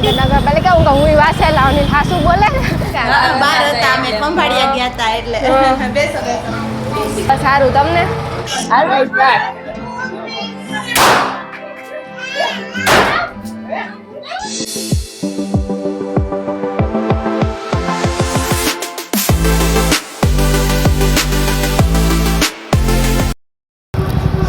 પોરબંદર નગરપાલિકા હું કહું વાસેલા અને હાસુ બોલે બાર હતા અમે ખંભાળિયા ગયા હતા એટલે બેસો સારું તમને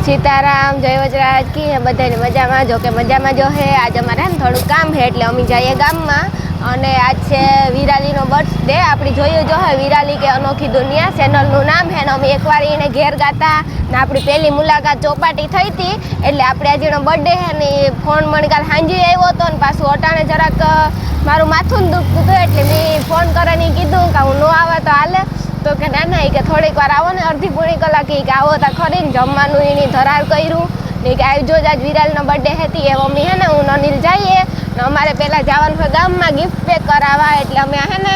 સીતારામ જય વજરાજ કી બધાને મજામાં જો કે મજામાં જો હે આજે અમારે ને થોડું કામ છે એટલે અમે જઈએ ગામમાં અને આજ છે વિરાલીનો બર્થડે આપણી જોયું જો હે વિરાલી કે અનોખી દુનિયા ચેનલનું નામ છે ને અમે એકવાર એને ઘેર ગાતા ને આપણી પહેલી મુલાકાત ચોપાટી થઈ હતી એટલે આપણે આજે એનો બર્થડે છે ને ફોન મને કાલ સાંજે આવ્યો હતો ને પાછું અટાણે જરાક મારું માથું દુખતું હતું એટલે મેં ફોન કરીને કીધું કે હું ન આવે તો હાલે તો કે ના કે થોડીક વાર આવો ને અડધી પોણી કલાક કે આવો તો ખરી ને જમવાનું એની ધરાર કર્યું ને કે આવજો જ આજ વિરાલનો બર્થડે હતી એ મમ્મી હે ને હું અનિલ જઈએ ને અમારે પહેલાં જવાનું હોય ગામમાં ગિફ્ટ પેક કરાવવા એટલે અમે હે ને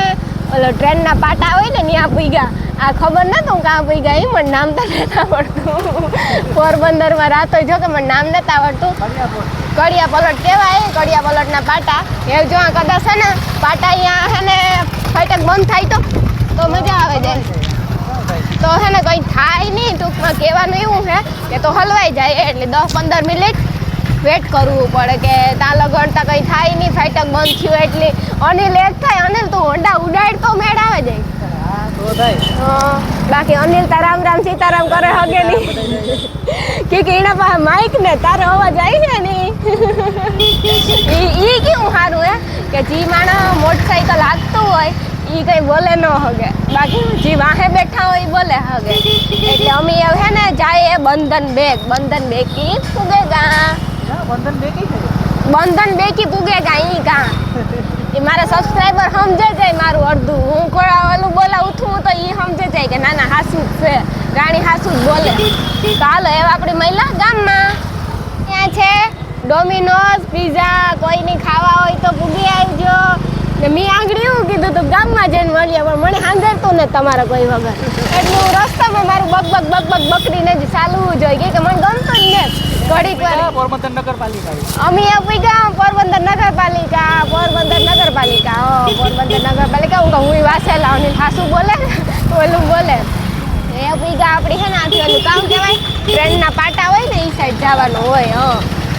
ઓલો ટ્રેનના પાટા હોય ને ત્યાં પૂગ્યા આ ખબર નહોતું કાં પૂગ્યા એ મને નામ તો નથી આવડતું પોરબંદરમાં રાત હોય જો કે મને નામ નથી આવડતું કડિયા પલટ કહેવાય કડિયા પલટના પાટા એ જો કદાચ છે ને પાટા અહીંયા હે ને ફાટક બંધ થાય તો મજા આવે જાય તો હે ને કંઈ થાય નહીં ટૂંકમાં કહેવાનું એવું છે કે તો હલવાઈ જાય એટલે 10-15 મિનિટ વેટ કરવું પડે કે ત્યાં લગણતા કંઈ થાય નહીં ફાટક બંધ થયું એટલે અનિલ એક થાય અનિલ તું હોન્ડા ઉડાડ તો મેળ આવે જાય બાકી અનિલ તા રામ રામ સીતારામ કરે હગે નહીં કે એના પાસે માઇક ને તારો અવાજ આવી છે ને એ કેવું સારું હે કે જે માણસ મોટરસાઇકલ હાંકતું હોય એ કંઈ બોલે ન હગે બાકી જે વાહે બેઠા હોય એ બોલે હગે એટલે અમે હે ને જાય બંધન બેકી પૂગે ગા બંધન બેકી પૂગે ગા ઈ ગા એ મારા સબસ્ક્રાઈબર સમજે જાય મારું અડધું હું કોઈ ઓલું બોલા ઉઠું તો એ સમજે જાય કે ના હાસુ જ છે રાણી હાસુ જ બોલે તો હાલો એવા આપણી મહિલા ગામમાં ત્યાં છે ડોમિનોઝ પિઝા કોઈની ખાવા હોય તો પૂગી આવજો ને મેં આગળ એવું કીધું તું ગામમાં જઈને મળીએ પણ મને સાંભળતું ને તમારે કોઈ વગર એટલે હું રસ્તામાં મારું બક બકરીને જ ચાલવું જોઈએ કે મને ગમતું જ ને ઘડીક વાર પોરબંદર નગરપાલિકા અમે આપી ગયા પોરબંદર નગરપાલિકા હું કહું વાસેલા અને હાસુ બોલે ને ઓલું બોલે એ આપી ગયા આપણી છે ને આથી ઓલું કામ કહેવાય ટ્રેનના પાટા હોય ને એ સાઈડ જવાનું હોય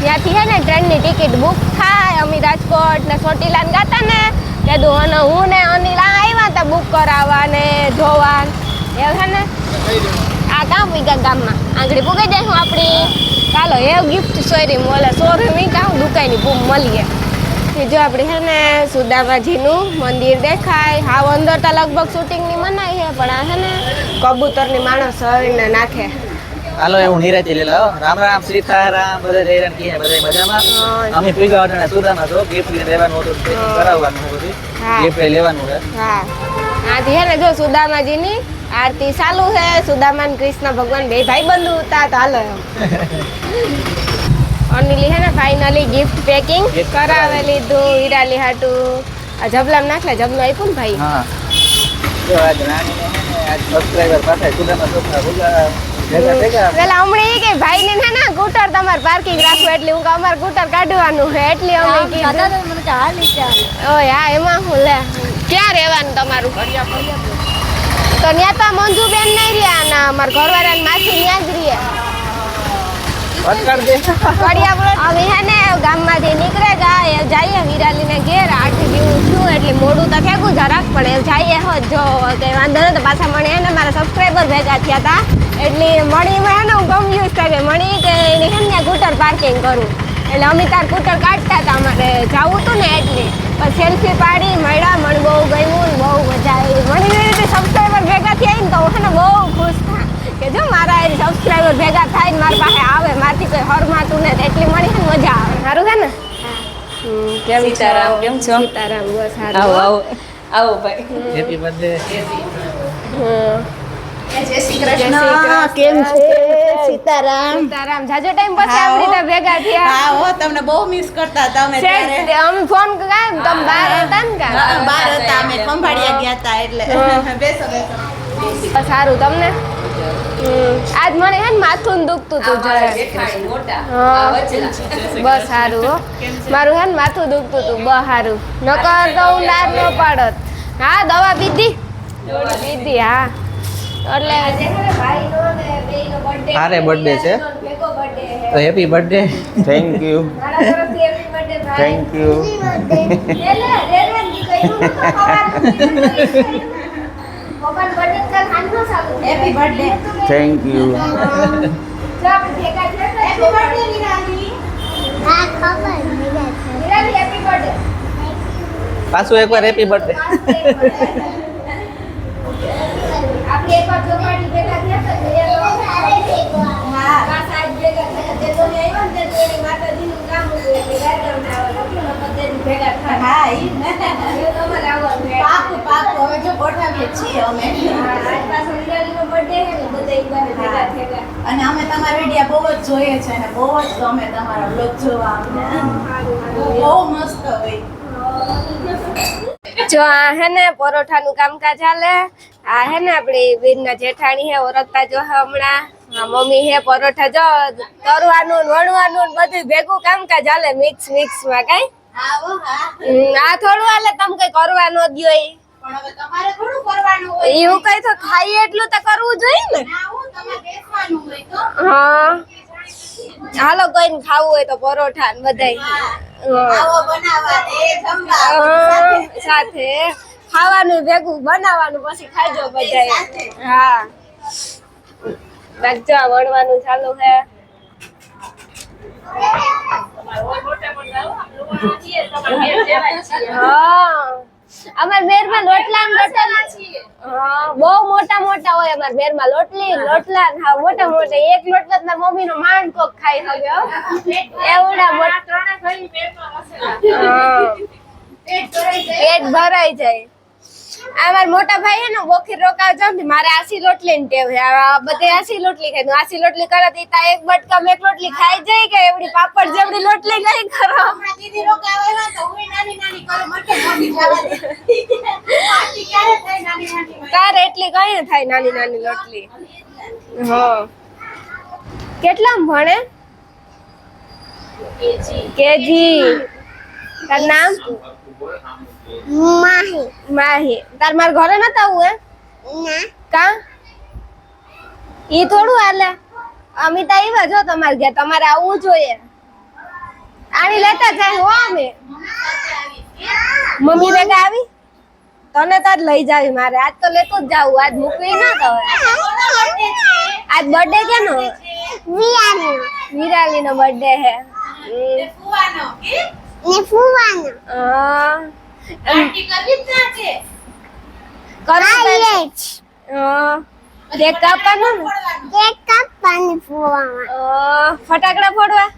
ત્યાંથી છે ને ટ્રેનની ટિકિટ બુક થાય અમે રાજકોટ ને ચોટીલાને ગાતા ને કીધું અને હું ને અનિલ આવ્યા હતા બુક કરાવવા ને જોવા એવું છે ને આ કામ પૂગ્યા ગામમાં આંગળી પૂગાઈ જાય હું આપણી ચાલો એવું ગિફ્ટ શોરૂમ ઓલા શોરૂમ એ કામ દુકાનની બુક મળીએ જો આપણે છે ને સુદામાજીનું મંદિર દેખાય હાવ અંદર તો લગભગ શૂટિંગની મનાઈ છે પણ આ છે ને કબૂતરની માણસ હરીને નાખે હાલો હું નિરાતે લેલા રામ રામ સીતારામ બધા જયરામ કી બધા મજામાં અમે પીગા વાટણા સુદામા તો ગિફ્ટ લેવાનું હતું કરાવવાનું બધું ગિફ્ટ લેવાનું છે હા આથી છે ને જો સુદામાજીની આરતી ચાલુ છે સુદામા કૃષ્ણ ભગવાન બે ભાઈ બંધુ હતા તો હાલો અનિલી છે ને ફાઇનલી ગિફ્ટ પેકિંગ કરાવી લીધું વિરાલી હાટું આ જબલામ નાખલે જબલું આપ્યું ને ભાઈ હા જો આજ રાણીને આજ સબસ્ક્રાઇબર પાસે સુદામા છોકરા પેલા હમણાં કે ભાઈ ને છે ને કૂટર તમારે પાર્કિંગ રાખવું એટલે હું અમારે કૂટર કાઢવાનું છે એટલે અમે કીધું ઓય હા એમાં હું લે ક્યાં રહેવાનું તમારું તો ત્યાં તો મંજુબેન નહીં રહ્યા ને અમારા ઘરવાળાની માસી ત્યાં જ રહે અમે હે ને ગામમાંથી નીકળે જઈએ વિરાલીને ઘેર 8 જેવું થયું એટલે મોડું તો ફેંકું જરાક પણ એવું જઈએ હો જો કંઈ વાંધો નથી પાછા મને હે ને મારા સબસ્ક્રાઈબર ભેગા થયા હતા એટલે મણીમાં હે ને હું કન્ફ્યુઝ થાય મણી કે એની હે ને કૂટર પાર્કિંગ કરું એટલે અમે તાર કૂટર કાઢતા હતા અમારે જવું હતું ને એટલે પછી સેલ્ફી પાડી મળ્યા મને બહુ ગમ્યું ને બહુ મજા આવી મણીની રીતે સબસ્ક્રાઈબર ભેગા થયા ને તો હે ને બહુ ખુશ થાય કે જો મારા એ સબસ્ક્રાઈબર ભેગા થાય ને મારી પાસે આવે મારથી કોઈ હરમાતું ને એટલી મળી ને મજા આવે સારું છે ને કેમ સીતારામ કેમ છો સીતારામ બસ આવો ભાઈ હેપી બર્થડે જય શ્રી કૃષ્ણ કેમ છે સીતારામ જાજો ટાઈમ પછી આપણી રીતે ભેગા થયા હા હો તમને બહુ મિસ કરતા હતા અમે ત્યારે અમે ફોન કામ તમે બહાર હતા ને કા બહાર હતા અમે ખંભાળિયા ગયા હતા એટલે બેસો સારું તમને આજ મને હે ને માથું દુખતું તું જરા હા. બસ સારું હો મારું હે ને માથું દુખતું તું બસ સારું નકર તો હું ના ન પાડત હા દવા પીધી હા એટલે હારે બર્થડે છે તો happy birthday. Thank you thank you happy birthday. Thank you પાછું એકવાર હેપી બર્થડે. આપણે એકવાર ચોપાટી ભેગા થયા હતા ને તે તો આવ્યો ને તે એની માતાજીનું કામ હતું એટલે ગાયત્રી આવવાનું પદ્ધતિ ભેગા થાય હા ઈ ને એ તો અમારે આવવાનું પાકું પાકું હવે જો ગોઠવીએ છીએ અમે આજ પાછો વિરાલીનો બર્થડે છે ને બધા એક બારે ભેગા થયા અને અમે તમારા વિડિયા બહુ જ જોઈએ છે અને બહુ જ ગમે તમારા બ્લોગ જોવા અમને બહુ મસ્ત હોય. જો આ હે ને પરોઠાનું કામકાજ ચાલે આ હે ને આપણી વીરના જેઠાણી હે ઓળખતા જો હે હમણાં આ મમ્મી હે પરોઠા જો તરવાનું ને વણવાનું ને બધું ભેગું કામકાજ ચાલે મિક્સ માં કઈ આવો હા આ થોડું હાલે તમે કઈ કરવા નો દ્યો ઈ પણ હવે તમારે થોડું કરવાનું હોય એવું કઈ તો ખાઈએ એટલું તો કરવું જોઈએ ને ના હું તમારે બેસવાનું હોય તો હા હાલો કોઈને ખાવું હોય તો પરોઠા ને બધાય આવો બનાવવા દે જમવા સાથે ખાવાનું ભેગું બનાવવાનું પછી ખાજો બધાય હા રાખજો આ વણવાનું ચાલુ છે હા અમાર બેરમાં લોટલા ને હા બહુ મોટા મોટા હોય અમાર બેરમાં લોટલા ને હા મોટા મોટા એક લોટલા જ મમ્મી નો માંડ કોક ખાઈ શક્યો એવડા મોટા પેટ ભરાઈ જાય અમાર મોટા ભાઈ હે ને બોખીર રોકાવ જાવ ને મારે આસી રોટલી ને ટેવ છે આ બધે આસી રોટલી ખાય આસી રોટલી કરે તો તા એક બટકા એક રોટલી ખાઈ જાય કે એવડી પાપડ જેવડી રોટલી નહીં કરો હમણાં દીદી રોકાવા આવ્યા તો હું નાની નાની કરો મટે મોટી ખાવા દે પાર્ટી ક્યારે થાય નાની નાની તારે એટલી કઈ ન થાય નાની નાની રોટલી હા કેટલામ ભણે કેજી તાર નામ માહી તાર માર ઘરે નતા આવું હે કા ઈ થોડું હાલે અમિતા આવ્યા જો તમારે ઘરે તમારે આવવું જોઈએ આની લેતા જાય હો અમે મમ્મી ભેગા આવી તને તો જ લઈ જાવી મારે આજ તો લેતો જ જાવું આજ મૂકવી ના તો આજ બર્થડે કેનો વિરાલી નો બર્થડે હે ફુવાનો પાર્ટી કરવી જ ના છે કેક કાપવાનું ફટાકડા ફોડવા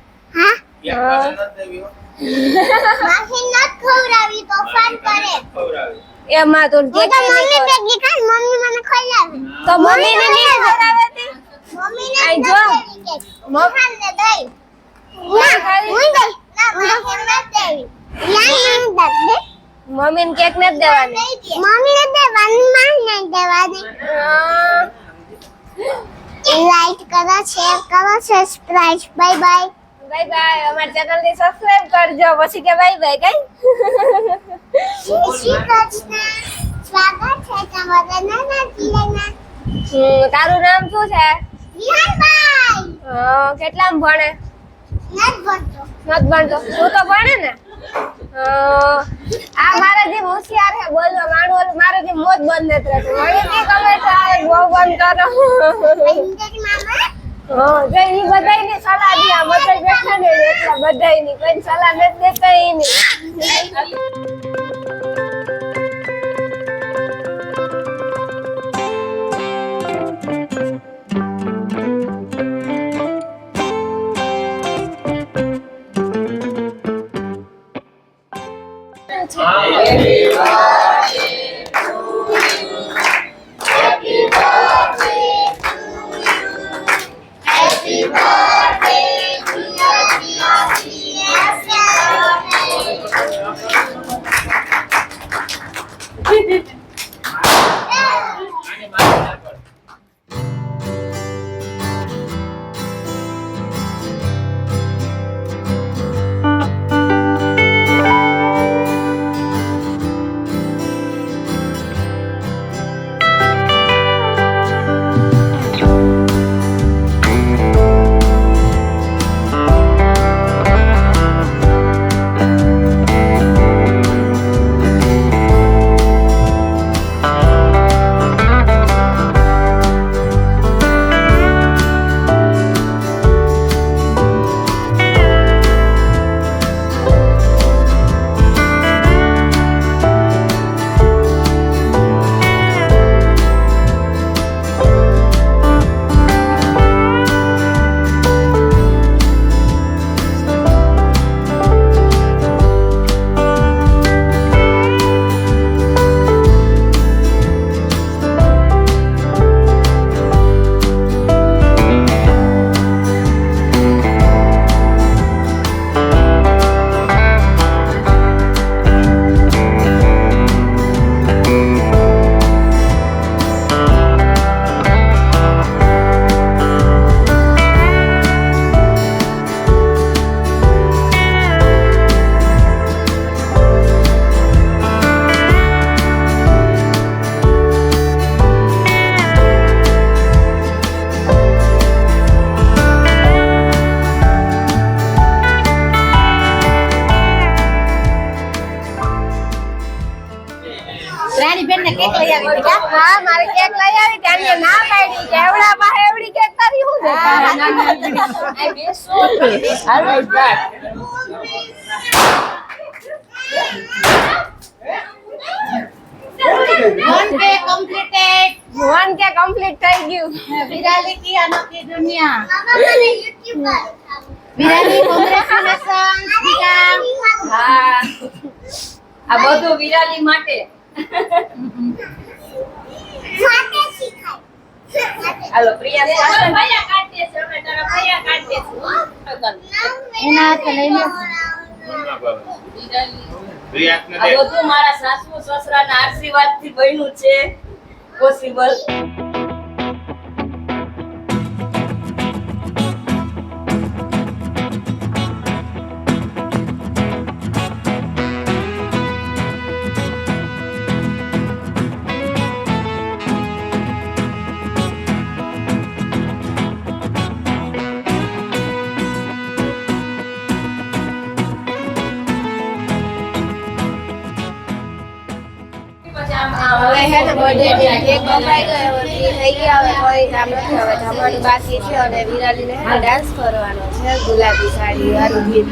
એમાં તો કેક તો મમ્મી ને નહીં ખવડાવે તે આઈ જો મમ્મી ને કેક નથી દેવાની લાઈક કરો શેર કરો subscribe bye bye bye bye અમારી ચેનલ ને સબસ્ક્રાઇબ કરજો પછી કે બાય બાય કઈ શ્રી કૃષ્ણ સ્વાગત છે તમારા નાના જીલાના તારું નામ શું છે વિહાનભાઈ કેટલામ ભણે નત ભણતો મત ભણતો તું તો ભણે ને આ મારા જે હોશિયાર હે બોલવા માણું મારા જે મોત બંધ નથી રહેતું વળી કે ગમે ત્યારે બહુ બંધ કરો અંજલી મામા જો ઈ બધાયની સલાહ દી આ બધા બેઠા ને એટલા બધાયની કોઈ સલાહ નથી દેતા ઈની લઈ આવી હતી કા? હા મારે કેક લઈ આવી ત્યાં ના પાડી કે એવડા પાસે એવડી કેક કરી હું દે One day completed. વન કે કમ્પ્લીટ થઈ ગયું વિરાલી કી અનોખી દુનિયા. મામા મને યુટ્યુબર વિરાલી congratulations બેટા. હા આ બધું વિરાલી માટે માટે શીખાય હાલો પ્રિયા એના હાથે લઈ લો. આ બધું મારા સાસુ સસરાના આશીર્વાદથી બન્યું છે પોસિબલ હવે હે ને બર્થડે કેક કપાઈ ગયો હવે free થઈ ગયા હવે કોઈ કામ નથી હવે જમવાનું બાકી છે અને વિરાલીને હે ને ડાન્સ કરવાનો છે ગુલાબી સાડી વાળું ગીત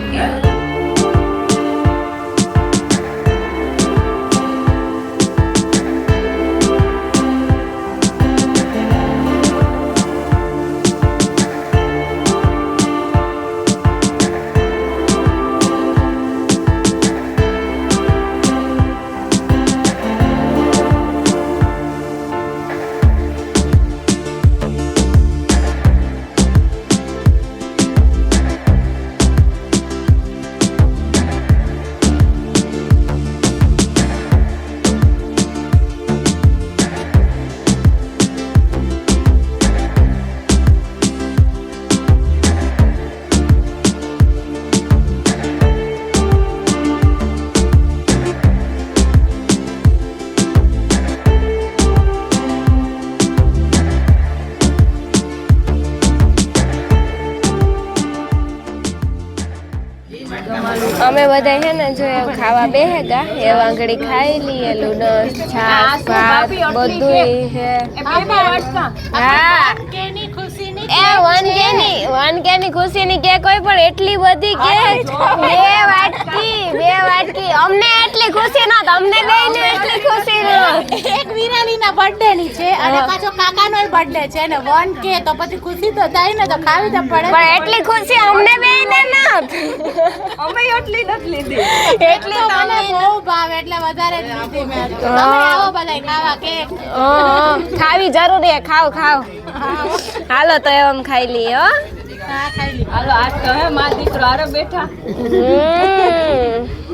અમે બધા હે ને જો ખાવા બેહેગા એ વાંગડી ખાઈ લઈએ લૂડસ છાસ ભાત બધું હે હા કેની ખુશીની એ 1K ની ખુશીની કેક હોય પણ એટલી બધી કેક બે વાટકી અમને એટલી ખુશી ન અમને બેયને એટલી ખુશી ન એક વિરાલીના બર્થડે ની છે અને પાછો કાકાનોય બર્થડે છે ને 1K તો પછી ખુશી તો થાય ને તો ખાવી તો પડે. પણ એટલી ખુશી અમને બેયને ન અમે એટલી નથી લીધી એટલી તો મને બહુ ભાવે એટલે વધારે જ લીધી મેં. તમે આવો બધાય ખાવા કેક. ખાવી જરૂરી હે ખાવ હાલો તો એમ ખાઈ લઈએ હો હા ખાઈ લી. હાલો આજ તો હે માં દીકરો હારે બેઠા હમ